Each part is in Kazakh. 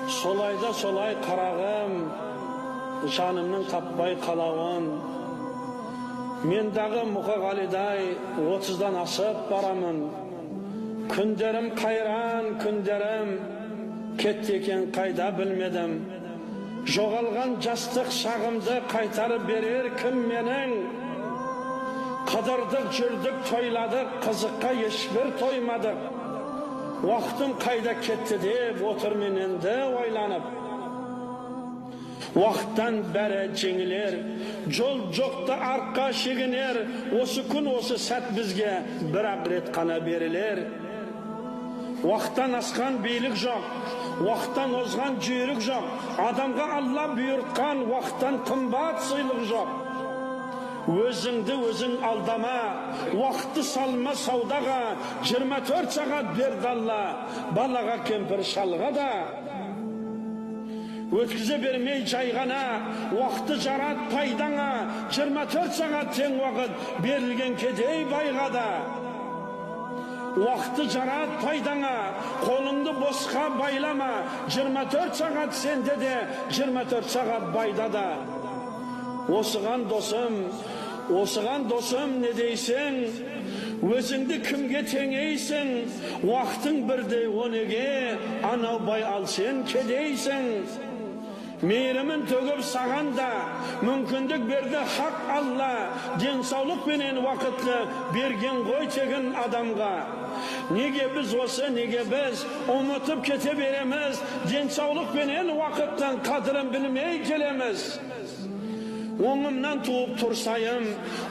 Solayda solay qarağım, жанымның таппай қалауын. Мендағы Мұқағалидай 30-дан асып барамын. Күндерім қайран, күндерім кетті екен қайда білмедім. Жоғалған жастық шағымды қайтарып берер кім менің? Қыдырдық, жүрдік, тойладық, қызыққа ешбір тоймадық. Уақытым қайда кетті деп отырмын енді ойланып. Уақыттан бәрі жеңілер, жол жоқты артқа шегінер. Осы күн, осы сәт бізге бір-ақ рет қана берілер. Уақыттан асқан билік жоқ, уақыттан озған жүйрік жоқ. Адамға Алла бұйыртқан уақыттан қымбат сыйлық жоқ. Өзіңді өзің алдама, уақытты салма саудаға. 24 сағат берді Алла балаға, кемпір шалға да. Өткізе бермей жайғана, уақытты жарат пайдаңа. 24 сағат тең уақыт берілген кедей байға да. Уақытты жарат пайдаңа, қолыңды босқа байлама. 24 сағат сенде де, 24 сағат байда да. Осыған досым не дейсің? Өзіңді кімге теңейсің? Уақытың бірдей онеге, анау бай ал сен кедейсің. Мейірімін төгіп саған да мүмкіндік берді хақ Алла. Денсаулық пенен уақытты берген ғой тегін адамға. Неге біз ұмытып кете береміз? Денсаулық пенен уақыттың қадірін білмей келеміз. Оңымнан туып тұрсайын,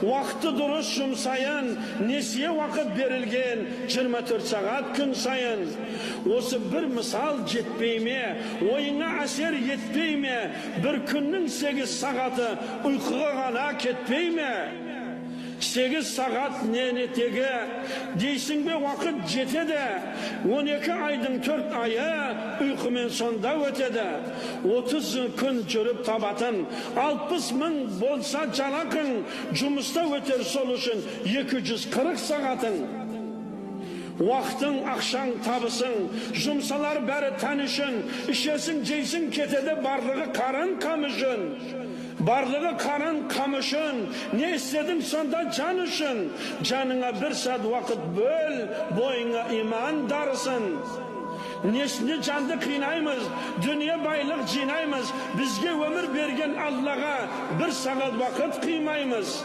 уақытты дұрыс жұмсайын. Несие уақыт берілген 24 сағат күн сайын. Осы бір мысал жетпей ме, ойыңа әсер етпей ме? Бір күннің 8 сағаты ұйқыға ғана кетпей ме? 8 сағат нені тегі дейсің бе, уақыт жетеді. 12 айдың 4 айы ұйқымен сонда өтеді. 30 күн жүріп табатын 60 мың болса жалақың, жұмыста өтер сол үшін 240 сағатын. Уақытың, ақшаң, табысың, жұмсалар бәрі тән үшін. Ішесің, жейсің, кетеді барлығы қарын қам үшін. Барлығы қарын қам үшін. Не істедің сонда жан үшін? Жаныңа бір сәт уақыт бөл, бойыңа иман дарысын. Несіне жанды қинаймыз, дүние байлық жинаймыз. Бізге өмір берген Аллаға бір сағат уақыт қимаймыз.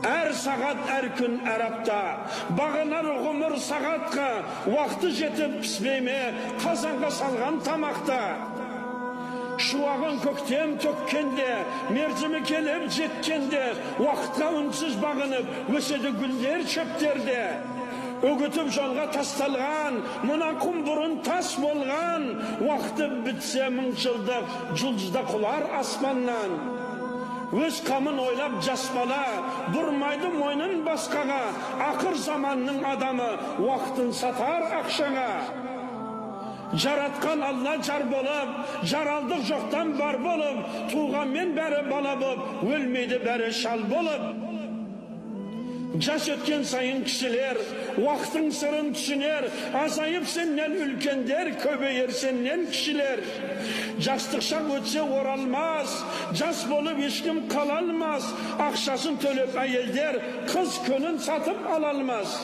Әр сағат, әр күн, әр апта бағынар ғұмыр сағатқа. Уақыты жетіп піспейме қазанға салған тамақта. Шуағын көктем төккенде, мерзімі келіп жеткенде, уақытқа үнсіз бағынып өседі гүлдер шөптерде. Өгітіп жолға тасталған, мұна құм бұрын тас болған. Уақыты бітсе 1000 жылдық жұлдызда құлар аспаннан. Өз қамын ойлап жас бала бұрмайды мойнын басқаға. Ақыр заманның адамы уақытын сатар ақшаға. Жаратқан Алла жар болып, жаралдық жоқтан бар болып, туғанмен бәрі бала болып, өлмейді бәрі шал болып. Жас өткен сайын кішілер уақыттың сырын түсінер. Азайып сеннен үлкендер, көбейер сеннен кішілер. Жастық шақ өтсе оралмас, жас болып ешкім қала алмас. Ақшасын төлеп әйелдер қыз күнін сатып ала алмас.